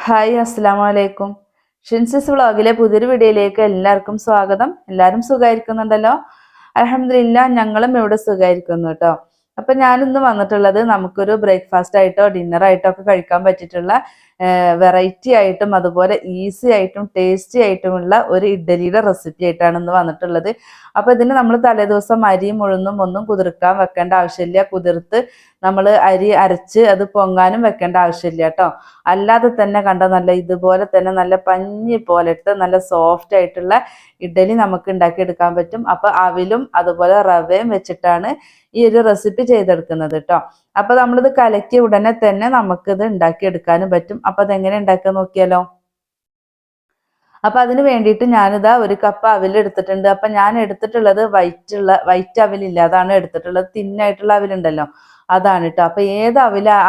Hi അസ്സലാമു അലൈക്കും. ഷിൻസിസ് വ്ളോഗിലെ പുതിയൊരു വീഡിയോയിലേക്ക് എല്ലാവർക്കും സ്വാഗതം. എല്ലാവരും സുഖമായിരിക്കുന്നുണ്ടല്ലോ? അൽഹംദുലില്ലാഹ് ഞങ്ങളും ഇവിടെ സുഖമായിരിക്കുന്നു കേട്ടോ. അപ്പൊ ഞാനിന്ന് വന്നിട്ടുള്ളത് നമുക്കൊരു ബ്രേക്ക്ഫാസ്റ്റ് ആയിട്ടോ ഡിന്നർ ആയിട്ടോ ഒക്കെ കഴിക്കാൻ പറ്റിയിട്ടുള്ള വെറൈറ്റി ആയിട്ടും അതുപോലെ ഈസി ആയിട്ടും ടേസ്റ്റി ആയിട്ടുമുള്ള ഒരു ഇഡ്ഡലിയുടെ റെസിപ്പി ആയിട്ടാണ് ഇന്ന് വന്നിട്ടുള്ളത്. അപ്പൊ ഇതിന് നമ്മൾ തലേദിവസം അരിയും ഉഴുന്നും ഒന്നും കുതിർക്കാൻ വെക്കേണ്ട ആവശ്യമില്ല. കുതിർത്ത് നമ്മൾ അരി അരച്ച് അത് പൊങ്ങാനും വെക്കേണ്ട ആവശ്യമില്ല കേട്ടോ. അല്ലാതെ തന്നെ കണ്ട നല്ല ഇതുപോലെ തന്നെ നല്ല പഞ്ഞി പോലത്തെ നല്ല സോഫ്റ്റ് ആയിട്ടുള്ള ഇഡ്ഡലി നമുക്ക് ഉണ്ടാക്കിയെടുക്കാൻ പറ്റും. അപ്പൊ അവിലും അതുപോലെ റവയും വെച്ചിട്ടാണ് ഈ ഒരു റെസിപ്പി ചെയ്തെടുക്കുന്നത് കേട്ടോ. അപ്പൊ നമ്മളിത് കലക്കിയ ഉടനെ തന്നെ നമുക്കിത് ഉണ്ടാക്കിയെടുക്കാനും പറ്റും. അപ്പൊ അതെങ്ങനെ ഉണ്ടാക്കാൻ നോക്കിയാലോ? അപ്പൊ അതിന് വേണ്ടിയിട്ട് ഞാനിതാ ഒരു കപ്പ് അവിൽ എടുത്തിട്ടുണ്ട്. അപ്പൊ ഞാൻ എടുത്തിട്ടുള്ളത് വൈറ്റ് അവിലില്ല, അതാണ് എടുത്തിട്ടുള്ളത്. തിന്നായിട്ടുള്ള അവിലുണ്ടല്ലോ, അതാണ് കേട്ടോ. അപ്പൊ ഏത്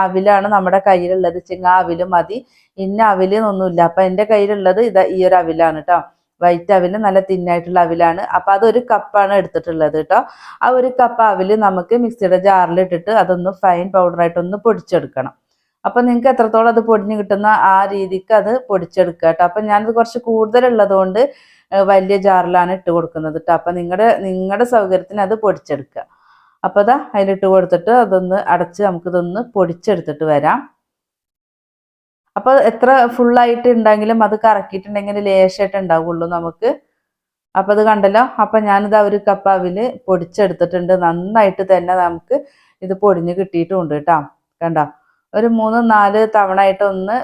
അവിലാണ് നമ്മുടെ കയ്യിലുള്ളത് വെച്ചെങ്കിൽ ആ അവില് മതി. ഇന്ന അവിലെന്നൊന്നുമില്ല. അപ്പൊ എൻ്റെ കയ്യിലുള്ളത് ഇതാ ഈ ഒരു അവിലാണ് കേട്ടോ. വൈറ്റ് അവില് നല്ല തിന്നായിട്ടുള്ള അവിലാണ്. അപ്പൊ അതൊരു കപ്പാണ് എടുത്തിട്ടുള്ളത് കേട്ടോ. ആ ഒരു കപ്പ് അവില് നമുക്ക് മിക്സിയുടെ ജാറിൽ ഇട്ടിട്ട് അതൊന്ന് ഫൈൻ പൗഡറായിട്ടൊന്ന് പൊടിച്ചെടുക്കണം. അപ്പൊ നിങ്ങൾക്ക് എത്രത്തോളം അത് പൊടിഞ്ഞ് കിട്ടുന്ന ആ രീതിക്ക് അത് പൊടിച്ചെടുക്കുക കേട്ടോ. അപ്പൊ ഞാനത് കുറച്ച് കൂടുതലുള്ളത് കൊണ്ട് വലിയ ജാറിലാണ് ഇട്ട് കൊടുക്കുന്നത് കേട്ടോ. അപ്പൊ നിങ്ങളുടെ സൗകര്യത്തിന് അത് പൊടിച്ചെടുക്കുക. അപ്പൊ അതാ അതിലിട്ട് കൊടുത്തിട്ട് അതൊന്ന് അടച്ച് നമുക്കിതൊന്ന് പൊടിച്ചെടുത്തിട്ട് വരാം. അപ്പൊ എത്ര ഫുള്ളായിട്ട് ഉണ്ടെങ്കിലും അത് കറക്കിയിട്ടുണ്ടെങ്കിൽ ലേശമായിട്ട് ഉണ്ടാവുള്ളൂ നമുക്ക്. അപ്പൊ അത് കണ്ടല്ലോ. അപ്പൊ ഞാനിത് ഒരു കപ്പ് അവില് പൊടിച്ചെടുത്തിട്ടുണ്ട്. നന്നായിട്ട് തന്നെ നമുക്ക് ഇത് പൊടിഞ്ഞ് കിട്ടിയിട്ടുമുണ്ട് കേട്ടോ. കണ്ടോ, ഒരു 3-4 തവണ ആയിട്ട് ഒന്ന്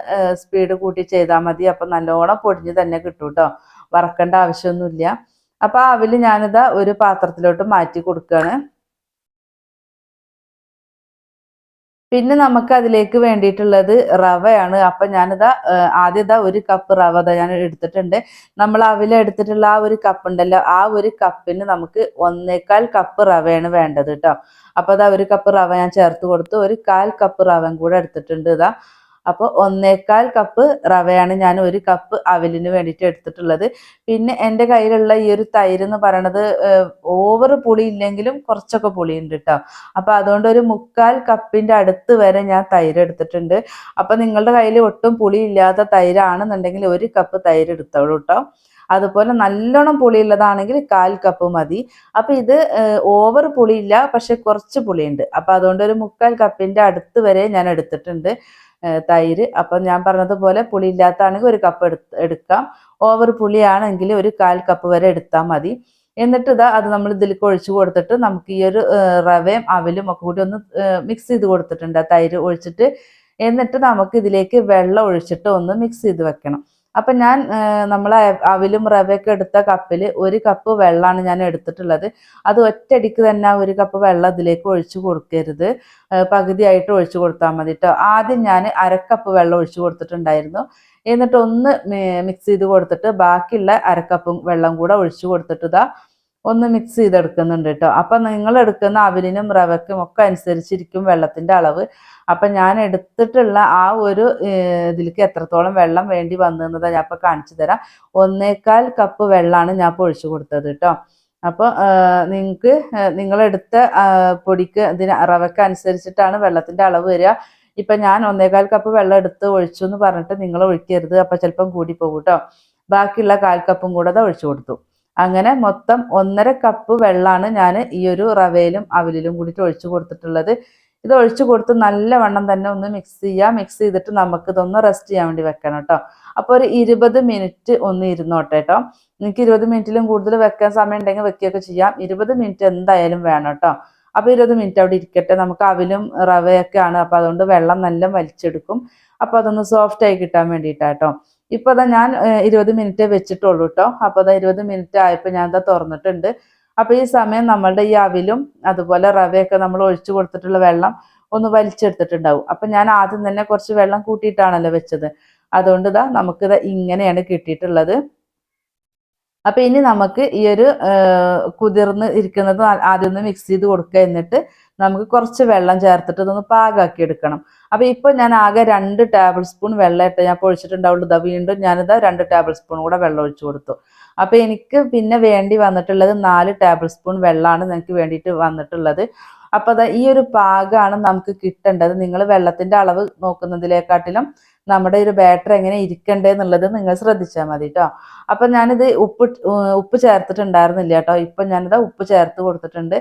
സ്പീഡ് കൂട്ടി ചെയ്താൽ മതി. അപ്പൊ നല്ലോണം പൊടിഞ്ഞ് തന്നെ കിട്ടും കേട്ടോ. വറക്കേണ്ട ആവശ്യമൊന്നുമില്ല. അപ്പൊ ആ അവില് ഞാനിതാ ഒരു പാത്രത്തിലോട്ട് മാറ്റി കൊടുക്കുകയാണ്. പിന്നെ നമുക്ക് അതിലേക്ക് വേണ്ടിയിട്ടുള്ളത് റവയാണ്. അപ്പൊ ഞാനിതാ ആദ്യം ഒരു കപ്പ് റവ ഞാൻ എടുത്തിട്ടുണ്ട്. നമ്മൾ അവിൽ എടുത്തിട്ടുള്ള ആ ഒരു കപ്പ് ഉണ്ടല്ലോ, ആ ഒരു കപ്പിന് നമുക്ക് 1/4 കപ്പ് റവയാണ് വേണ്ടത് കേട്ടോ. അപ്പൊ ഒരു കപ്പ് റവ ഞാൻ ചേർത്ത് കൊടുത്തു. ഒരു 1/4 കപ്പ് റവയും കൂടെ എടുത്തിട്ടുണ്ട്. അപ്പോൾ 1/4 കപ്പ് റവയാണ് ഞാൻ ഒരു കപ്പ് അവിലിന് വേണ്ടിയിട്ട് എടുത്തിട്ടുള്ളത്. പിന്നെ എൻ്റെ കയ്യിലുള്ള ഈ ഒരു തൈര് എന്ന് പറയണത് ഓവർ പുളി ഇല്ലെങ്കിലും കുറച്ചൊക്കെ പുളി ഉണ്ട് കേട്ടോ. അപ്പൊ അതുകൊണ്ട് ഒരു 1/4 കപ്പിന്റെ അടുത്ത് വരെ ഞാൻ തൈര് എടുത്തിട്ടുണ്ട്. അപ്പൊ നിങ്ങളുടെ കയ്യിൽ ഒട്ടും പുളി ഇല്ലാത്ത തൈരാണെന്നുണ്ടെങ്കിൽ ഒരു കപ്പ് തൈര് എടുത്തോളൂ കേട്ടോ. അതുപോലെ നല്ലോണം പുളിയുള്ളതാണെങ്കിൽ 1/4 കപ്പ് മതി. അപ്പൊ ഇത് ഓവർ പുളിയില്ല, പക്ഷെ കുറച്ച് പുളിയുണ്ട്. അപ്പൊ അതുകൊണ്ട് ഒരു 1/4 കപ്പിന്റെ അടുത്ത് വരെ ഞാൻ എടുത്തിട്ടുണ്ട് തൈര്. അപ്പൊ ഞാൻ പറഞ്ഞതുപോലെ പുളി ഇല്ലാത്താണെങ്കിൽ ഒരു കപ്പ് എടുക്കാം. ഓവർ പുളിയാണെങ്കിൽ ഒരു 1/4 കപ്പ് വരെ എടുത്താൽ മതി. എന്നിട്ട് അത് നമ്മൾ ഇതിലേക്ക് ഒഴിച്ചു കൊടുത്തിട്ട് നമുക്ക് ഈ ഒരു റവയും അവിലും ഒക്കെ കൂടി ഒന്ന് മിക്സ് ചെയ്ത് കൊടുത്തിട്ടുണ്ട് തൈര് ഒഴിച്ചിട്ട്. എന്നിട്ട് നമുക്ക് ഇതിലേക്ക് വെള്ളം ഒഴിച്ചിട്ട് ഒന്ന് മിക്സ് ചെയ്ത് വെക്കണം. അപ്പൊ ഞാൻ നമ്മൾ അവിലും റവയൊക്കെ എടുത്ത കപ്പിൽ ഒരു കപ്പ് വെള്ളമാണ് ഞാൻ എടുത്തിട്ടുള്ളത്. അത് ഒറ്റയടിക്ക് തന്നെ ഒരു കപ്പ് വെള്ളം ഇതിലേക്ക് ഒഴിച്ചു കൊടുക്കരുത്. പകുതിയായിട്ട് ഒഴിച്ചു കൊടുത്താൽ മതി കേട്ടോ. ആദ്യം ഞാൻ 1/2 കപ്പ് വെള്ളം ഒഴിച്ചു കൊടുത്തിട്ടുണ്ടായിരുന്നു. എന്നിട്ട് ഒന്ന് മിക്സ് ചെയ്ത് കൊടുത്തിട്ട് ബാക്കിയുള്ള 1/2 കപ്പ് വെള്ളം കൂടെ ഒഴിച്ചു കൊടുത്തിട്ട് ഒന്ന് മിക്സ് ചെയ്തെടുക്കുന്നുണ്ട് കേട്ടോ. അപ്പൊ നിങ്ങൾ എടുക്കുന്ന അവിലിനും റവയ്ക്കും ഒക്കെ അനുസരിച്ചിരിക്കും വെള്ളത്തിന്റെ അളവ്. അപ്പൊ ഞാൻ എടുത്തിട്ടുള്ള ആ ഒരു ഇതിലേക്ക് എത്രത്തോളം വെള്ളം വേണ്ടി വന്നതാണ് ഞാൻ ഇപ്പൊ കാണിച്ചു തരാം. 1/4 കപ്പ് വെള്ളമാണ് ഞാൻ ഇപ്പോൾ ഒഴിച്ചു കൊടുത്തത് കേട്ടോ. അപ്പോൾ നിങ്ങൾക്ക് നിങ്ങളെടുത്ത പൊടിക്ക് റവയ്ക്ക് അനുസരിച്ചിട്ടാണ് വെള്ളത്തിന്റെ അളവ് വരിക. ഇപ്പൊ ഞാൻ 1/4 കപ്പ് വെള്ളം എടുത്ത് ഒഴിച്ചു എന്ന് പറഞ്ഞിട്ട് നിങ്ങൾ ഒഴിക്കരുത്. അപ്പൊ ചിലപ്പം കൂടി പോകും കേട്ടോ. ബാക്കിയുള്ള 1/4 കപ്പും കൂടെ ഒഴിച്ചു കൊടുത്തു. അങ്ങനെ മൊത്തം 1.5 കപ്പ് വെള്ളമാണ് ഞാൻ ഈ ഒരു റവയിലും അവിലിലും കൂടിയിട്ട് ഒഴിച്ചു കൊടുത്തിട്ടുള്ളത്. ഇത് ഒഴിച്ചു കൊടുത്ത് നല്ലവണ്ണം തന്നെ ഒന്ന് മിക്സ് ചെയ്യുക. മിക്സ് ചെയ്തിട്ട് നമുക്കിതൊന്ന് റെസ്റ്റ് ചെയ്യാൻ വേണ്ടി വെക്കണം കേട്ടോ. അപ്പോൾ ഒരു 20 മിനിറ്റ് ഒന്ന് ഇരുന്നോട്ടെ കേട്ടോ. നിങ്ങൾക്ക് 20 മിനിറ്റിലും കൂടുതൽ വെക്കാൻ സമയം ഉണ്ടെങ്കിൽ വെക്കുകയൊക്കെ ചെയ്യാം. 20 മിനിറ്റ് എന്തായാലും വേണം കേട്ടോ. അപ്പോൾ 20 മിനിറ്റ് അവിടെ ഇരിക്കട്ടെ. നമുക്ക് അവിലും റവയൊക്കെയാണ്, അപ്പോൾ അതുകൊണ്ട് വെള്ളം നല്ല വലിച്ചെടുക്കും. അപ്പോൾ അതൊന്ന് സോഫ്റ്റ് ആയി കിട്ടാൻ വേണ്ടിയിട്ടാട്ടോ. ഇപ്പൊ ഞാൻ 20 മിനിറ്റ് വെച്ചിട്ടുള്ളൂ കേട്ടോ. അപ്പൊ 20 മിനിറ്റ് ആയപ്പോൾ ഞാൻ തുറന്നിട്ടുണ്ട്. അപ്പൊ ഈ സമയം നമ്മളുടെ ഈ അവിലും അതുപോലെ റവയൊക്കെ നമ്മൾ ഒഴിച്ചു കൊടുത്തിട്ടുള്ള വെള്ളം ഒന്ന് വലിച്ചെടുത്തിട്ടുണ്ടാവും. അപ്പൊ ഞാൻ ആദ്യം തന്നെ കുറച്ച് വെള്ളം കൂട്ടിയിട്ടാണല്ലോ വെച്ചത്. അതുകൊണ്ട് നമുക്കിത് ഇങ്ങനെയാണ് കിട്ടിയിട്ടുള്ളത്. അപ്പൊ ഇനി നമുക്ക് ഈ ഒരു കുതിർന്ന് ഇരിക്കുന്നത് ആദ്യം ഒന്ന് മിക്സ് ചെയ്ത് കൊടുക്കുക. എന്നിട്ട് നമുക്ക് കുറച്ച് വെള്ളം ചേർത്തിട്ട് ഇതൊന്ന് പാകാക്കി എടുക്കണം. അപ്പൊ ഇപ്പൊ ഞാൻ ആകെ 2 ടേബിൾ സ്പൂൺ വെള്ളം ഇട്ട് ഞാൻ ഒഴിച്ചിട്ടുണ്ടാവുള്ളൂ. വീണ്ടും ഞാനിത് 2 ടേബിൾ സ്പൂൺ കൂടെ വെള്ളം ഒഴിച്ചു കൊടുത്തു. അപ്പൊ എനിക്ക് പിന്നെ വേണ്ടി വന്നിട്ടുള്ളത് 4 ടേബിൾ സ്പൂൺ വെള്ളമാണ് എനിക്ക് വേണ്ടിയിട്ട് വന്നിട്ടുള്ളത്. അപ്പൊ ഈ ഒരു പാകമാണ് നമുക്ക് കിട്ടേണ്ടത്. നിങ്ങൾ വെള്ളത്തിന്റെ അളവ് നോക്കുന്നതിലേക്കാട്ടിലും നമ്മുടെ ഒരു ബാറ്റർ എങ്ങനെ ഇരിക്കണ്ടേ എന്നുള്ളത് നിങ്ങൾ ശ്രദ്ധിച്ചാൽ മതി കേട്ടോ. അപ്പം ഞാനിത് ഉപ്പ് ചേർത്തിട്ടുണ്ടായിരുന്നില്ല കേട്ടോ. ഇപ്പം ഞാനിത് ഉപ്പ് ചേർത്ത് കൊടുത്തിട്ടുണ്ട്.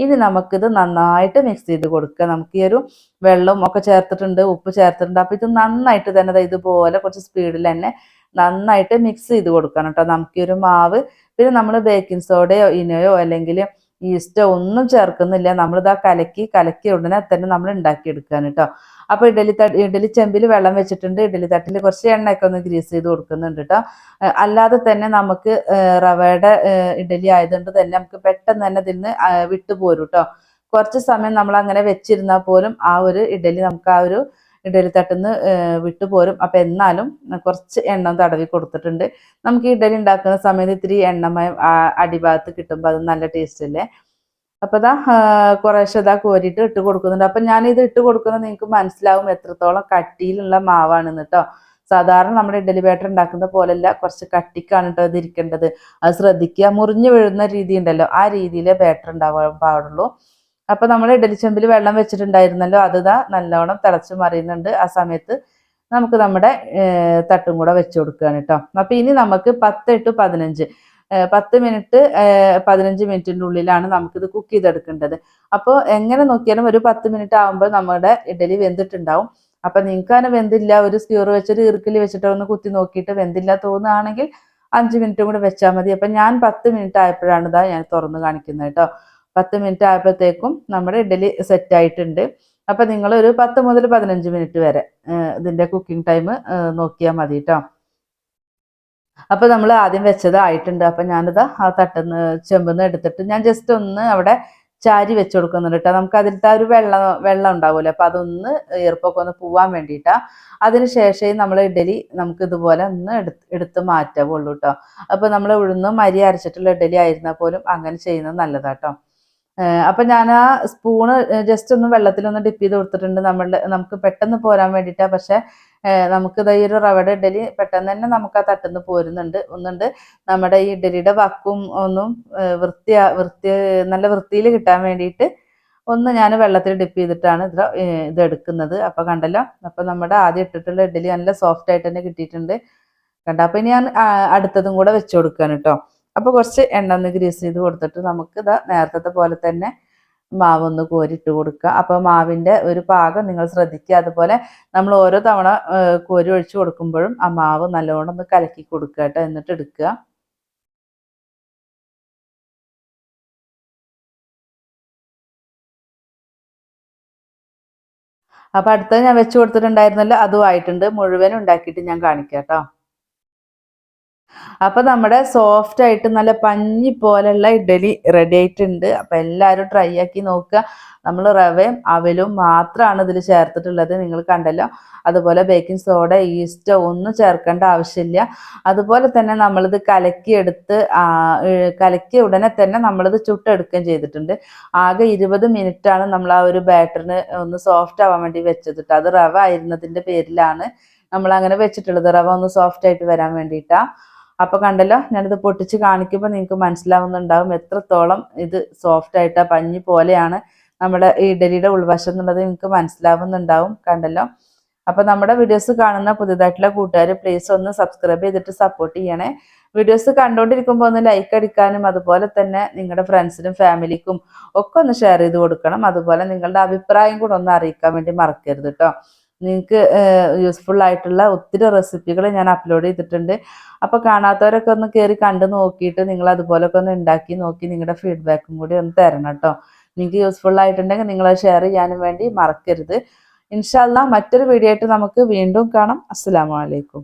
ഇനി നമുക്കിത് നന്നായിട്ട് മിക്സ് ചെയ്ത് കൊടുക്കുക. നമുക്ക് ഈ ഒരു വെള്ളം ഒക്കെ ചേർത്തിട്ടുണ്ട്, ഉപ്പ് ചേർത്തിട്ടുണ്ട്. അപ്പം ഇത് നന്നായിട്ട് തന്നെ ഇതുപോലെ കുറച്ച് സ്പീഡിൽ തന്നെ നന്നായിട്ട് മിക്സ് ചെയ്ത് കൊടുക്കണം കേട്ടോ നമുക്ക് ഈ ഒരു മാവ്. പിന്നെ നമ്മൾ ബേക്കിംഗ് സോഡയോ ഇനോയോ അല്ലെങ്കിൽ ഈസ്റ്റോ ഒന്നും ചേർക്കുന്നില്ല. നമ്മളിതാ കലക്കി ഉടനെ തന്നെ നമ്മൾ ഉണ്ടാക്കിയെടുക്കാൻ കേട്ടോ. അപ്പോൾ ഇഡലി ചെമ്പിൽ വെള്ളം വെച്ചിട്ടുണ്ട്. ഇഡലി തട്ടിൽ കുറച്ച് എണ്ണയൊക്കെ ഒന്ന് ഗ്രീസ് ചെയ്ത് കൊടുക്കുന്നുണ്ട് കേട്ടോ. അല്ലാതെ തന്നെ നമുക്ക് റവയുടെ ഇഡലി ആയതുകൊണ്ട് തന്നെ നമുക്ക് പെട്ടെന്ന് തന്നെ ഇതിന് വിട്ടുപോരും കേട്ടോ. കുറച്ച് സമയം നമ്മൾ അങ്ങനെ വെച്ചിരുന്നാൽ പോലും ആ ഒരു ഇഡലി നമുക്ക് ആ ഒരു ഇഡലി തട്ടുന്ന് വിട്ടുപോരും. അപ്പം എന്നാലും കുറച്ച് എണ്ണ തടവി കൊടുത്തിട്ടുണ്ട്. നമുക്ക് ഇഡലി ഉണ്ടാക്കുന്ന സമയത്ത് ഇത്തിരി എണ്ണമയം അടിഭാഗത്ത് കിട്ടുമ്പോൾ അത് നല്ല ടേസ്റ്റ് അല്ലേ. അപ്പോൾ ഇതാ കുറേശ്ശെ ഇതാ കോരിയിട്ട് ഇട്ട് കൊടുക്കുന്നുണ്ട്. അപ്പം ഞാനിത് ഇട്ട് കൊടുക്കുന്നത് നിങ്ങൾക്ക് മനസ്സിലാവും എത്രത്തോളം കട്ടിയിലുള്ള മാവാണെന്ന് കേട്ടോ. സാധാരണ നമ്മുടെ ഇഡലി ബാറ്റർ ഉണ്ടാക്കുന്ന പോലെയല്ല, കുറച്ച് കട്ടിക്കാണ് കേട്ടോ ഇത് ഇരിക്കേണ്ടത്. അത് ശ്രദ്ധിക്കുക. മുറിഞ്ഞു വീഴുന്ന രീതി ഉണ്ടല്ലോ, ആ രീതിയിലേ ബാറ്റർ ഉണ്ടാവാൻ പാടുള്ളൂ. അപ്പോൾ നമ്മൾ ഇഡലി ചെമ്പിൽ വെള്ളം വെച്ചിട്ടുണ്ടായിരുന്നല്ലോ, അത് ഇതാ നല്ലോണം തിളച്ച് മറിയുന്നുണ്ട്. ആ സമയത്ത് നമുക്ക് നമ്മുടെ തട്ടും കൂടെ വെച്ച് കൊടുക്കുകയാണ് കേട്ടോ. അപ്പോൾ ഇനി നമുക്ക് 10 to 15 10 മിനിറ്റ് 15 മിനിറ്റിൻ്റെ ഉള്ളിലാണ് നമുക്കിത് കുക്ക് ചെയ്തെടുക്കേണ്ടത്. അപ്പോൾ എങ്ങനെ നോക്കിയാലും ഒരു 10 മിനിറ്റ് ആകുമ്പോൾ നമ്മുടെ ഇഡലി വെന്തിട്ടുണ്ടാവും. അപ്പം നിങ്ങൾക്ക് അങ്ങനെ വെന്തില്ല, ഒരു സ്ക്യൂർ വെച്ചൊരു ഇറുക്കിൽ വെച്ചിട്ട് ഒന്ന് കുത്തി നോക്കിയിട്ട് വെന്തില്ല തോന്നുകയാണെങ്കിൽ 5 മിനിറ്റും കൂടെ വെച്ചാൽ മതി. അപ്പം ഞാൻ 10 മിനിറ്റ് ആയപ്പോഴാണ് ഇതാ ഞാൻ തുറന്ന് കാണിക്കുന്നത് കേട്ടോ. 10 മിനിറ്റ് ആയപ്പോഴത്തേക്കും നമ്മുടെ ഇഡലി സെറ്റ് ആയിട്ടുണ്ട്. അപ്പം നിങ്ങളൊരു 10 മുതൽ 15 മിനിറ്റ് വരെ ഇതിൻ്റെ കുക്കിംഗ് ടൈം നോക്കിയാൽ മതി കേട്ടോ. അപ്പോൾ നമ്മൾ ആദ്യം വെച്ചത് ആയിട്ടുണ്ട്. അപ്പം ഞാനിത് ആ ചെമ്പെന്ന് എടുത്തിട്ട് ഞാൻ ജസ്റ്റ് ഒന്ന് അവിടെ ചാരി വെച്ച് കൊടുക്കുന്നുണ്ട് കേട്ടോ. നമുക്ക് അതിലത്തെ ഒരു വെള്ളം ഉണ്ടാവുമല്ലോ, അപ്പം അതൊന്ന് ഈർപ്പൊക്കെ ഒന്ന് പോവാൻ വേണ്ടിയിട്ടാണ്. അതിന് ശേഷം നമ്മൾ ഇഡലി നമുക്ക് ഇതുപോലെ ഒന്ന് എടുത്ത് മാറ്റാവുള്ളൂ കേട്ടോ. അപ്പോൾ നമ്മൾ ഉഴുന്നും അരി അരച്ചിട്ടുള്ള ഇഡലി ആയിരുന്നാൽ പോലും അങ്ങനെ ചെയ്യുന്നത് നല്ലതാട്ടോ. അപ്പം ഞാൻ ആ സ്പൂണ് ജസ്റ്റ് ഒന്ന് വെള്ളത്തിലൊന്ന് ഡിപ്പ് ചെയ്ത് കൊടുത്തിട്ടുണ്ട് നമുക്ക് പെട്ടെന്ന് പോരാൻ വേണ്ടിയിട്ടാണ്. പക്ഷേ നമുക്ക് ഈ ഒരു റവയുടെ ഇഡലി പെട്ടെന്ന് തന്നെ നമുക്ക് ആ തട്ടുന്ന് പോരുന്നുണ്ട്. നമ്മുടെ ഈ ഇഡലിയുടെ വക്കും ഒന്നും നല്ല വൃത്തിയിൽ കിട്ടാൻ വേണ്ടിയിട്ട് ഒന്ന് ഞാൻ വെള്ളത്തിൽ ഡിപ്പ് ചെയ്തിട്ടാണ് ഇത് എടുക്കുന്നത്. അപ്പോൾ കണ്ടല്ലോ, അപ്പോൾ നമ്മുടെ ആദ്യം ഇട്ടിട്ടുള്ള ഇഡലി നല്ല സോഫ്റ്റ് ആയിട്ട് തന്നെ കിട്ടിയിട്ടുണ്ട് കണ്ടോ. അപ്പോൾ ഇനി ഞാൻ അടുത്തതും കൂടെ വെച്ച് കൊടുക്കുകയാണ് കേട്ടോ. അപ്പോൾ കുറച്ച് എണ്ണ ഒന്ന് ഗ്രീസ് ചെയ്ത് കൊടുത്തിട്ട് നമുക്ക് നേരത്തെ പോലെ തന്നെ മാവൊന്ന് കോരിട്ട് കൊടുക്കുക. അപ്പോൾ മാവിൻ്റെ ഒരു പാകം നിങ്ങൾ ശ്രദ്ധിക്കുക. അതുപോലെ നമ്മൾ ഓരോ തവണ കോരി ഒഴിച്ച് കൊടുക്കുമ്പോഴും ആ മാവ് നല്ലോണം ഒന്ന് കലക്കി കൊടുക്കുക കേട്ടോ, എന്നിട്ട് എടുക്കുക. അപ്പോൾ അടുത്തത് ഞാൻ വെച്ച് കൊടുത്തിട്ടുണ്ടായിരുന്നല്ലോ, അതും ആയിട്ടുണ്ട്. മുഴുവനും ഉണ്ടാക്കിയിട്ട് ഞാൻ കാണിക്കാം കേട്ടോ. അപ്പോൾ നമ്മുടെ സോഫ്റ്റ് ആയിട്ട് നല്ല പഞ്ഞി പോലെയുള്ള ഇഡലി റെഡി ആയിട്ടുണ്ട്. അപ്പോൾ എല്ലാവരും ട്രൈ ആക്കി നോക്കുക. നമ്മൾ റവയും അവലും മാത്രമാണ് ഇതിൽ ചേർത്തിട്ടുള്ളത്, നിങ്ങൾ കണ്ടല്ലോ. അതുപോലെ ബേക്കിംഗ് സോഡ ഈസ്റ്റോ ഒന്നും ചേർക്കേണ്ട ആവശ്യമില്ല. അതുപോലെ തന്നെ നമ്മളിത് കലക്കിയ ഉടനെ തന്നെ നമ്മളിത് ചുട്ടെടുക്കുകയും ചെയ്തിട്ടുണ്ട്. ആകെ 20 മിനിറ്റാണ് നമ്മൾ ആ ഒരു ബാറ്ററിന് ഒന്ന് സോഫ്റ്റ് ആവാൻ വേണ്ടി വെച്ചത്. അത് റവ ആയിരുന്നതിൻ്റെ പേരിലാണ് നമ്മൾ അങ്ങനെ വെച്ചിട്ടുള്ളത്, റവ ഒന്ന് സോഫ്റ്റ് ആയിട്ട് വരാൻ വേണ്ടിയിട്ടാണ്. അപ്പോൾ കണ്ടല്ലോ, ഞാനിത് പൊട്ടിച്ച് കാണിക്കുമ്പോൾ നിങ്ങൾക്ക് മനസ്സിലാവുന്നുണ്ടാവും എത്രത്തോളം ഇത് സോഫ്റ്റ് ആയിട്ട് പഞ്ഞി പോലെയാണ് നമ്മുടെ ഇഡലിയുടെ ഉൾവശം എന്നുള്ളത് നിങ്ങൾക്ക് മനസ്സിലാവുന്നുണ്ടാവും. കണ്ടല്ലോ. അപ്പോൾ നമ്മുടെ വീഡിയോസ് കാണുന്ന പുതിയതായിട്ടുള്ള കൂട്ടുകാർ പ്ലീസ് ഒന്ന് സബ്സ്ക്രൈബ് ചെയ്തിട്ട് സപ്പോർട്ട് ചെയ്യണേ. വീഡിയോസ് കണ്ടുകൊണ്ടിരിക്കുമ്പോൾ ഒന്ന് ലൈക്ക് അടിക്കാനും അതുപോലെ തന്നെ നിങ്ങളുടെ ഫ്രണ്ട്സിനും ഫാമിലിക്കും ഒക്കെ ഒന്ന് ഷെയർ ചെയ്ത് കൊടുക്കണം. അതുപോലെ നിങ്ങളുടെ അഭിപ്രായം കൂടെ ഒന്ന് അറിയിക്കാൻ വേണ്ടി മറക്കരുത് കേട്ടോ. നിങ്ങൾക്ക് യൂസ്ഫുൾ ആയിട്ടുള്ള ഒത്തിരി റെസിപ്പികൾ ഞാൻ അപ്ലോഡ് ചെയ്തിട്ടുണ്ട്. അപ്പോൾ കാണാത്തവരൊക്കെ ഒന്ന് കയറി കണ്ടു നോക്കിയിട്ട് നിങ്ങൾ അതുപോലൊക്കെ ഒന്ന് ഉണ്ടാക്കി നോക്കി നിങ്ങളുടെ ഫീഡ്ബാക്കും കൂടി ഒന്ന് തരണം കേട്ടോ. നിങ്ങൾക്ക് യൂസ്ഫുൾ ആയിട്ടുണ്ടെങ്കിൽ നിങ്ങളത് ഷെയർ ചെയ്യാനും വേണ്ടി മറക്കരുത്. ഇൻഷാ അല്ലാഹ് മറ്റൊരു വീഡിയോ ആയിട്ട് നമുക്ക് വീണ്ടും കാണാം. അസ്സലാമു അലൈക്കും.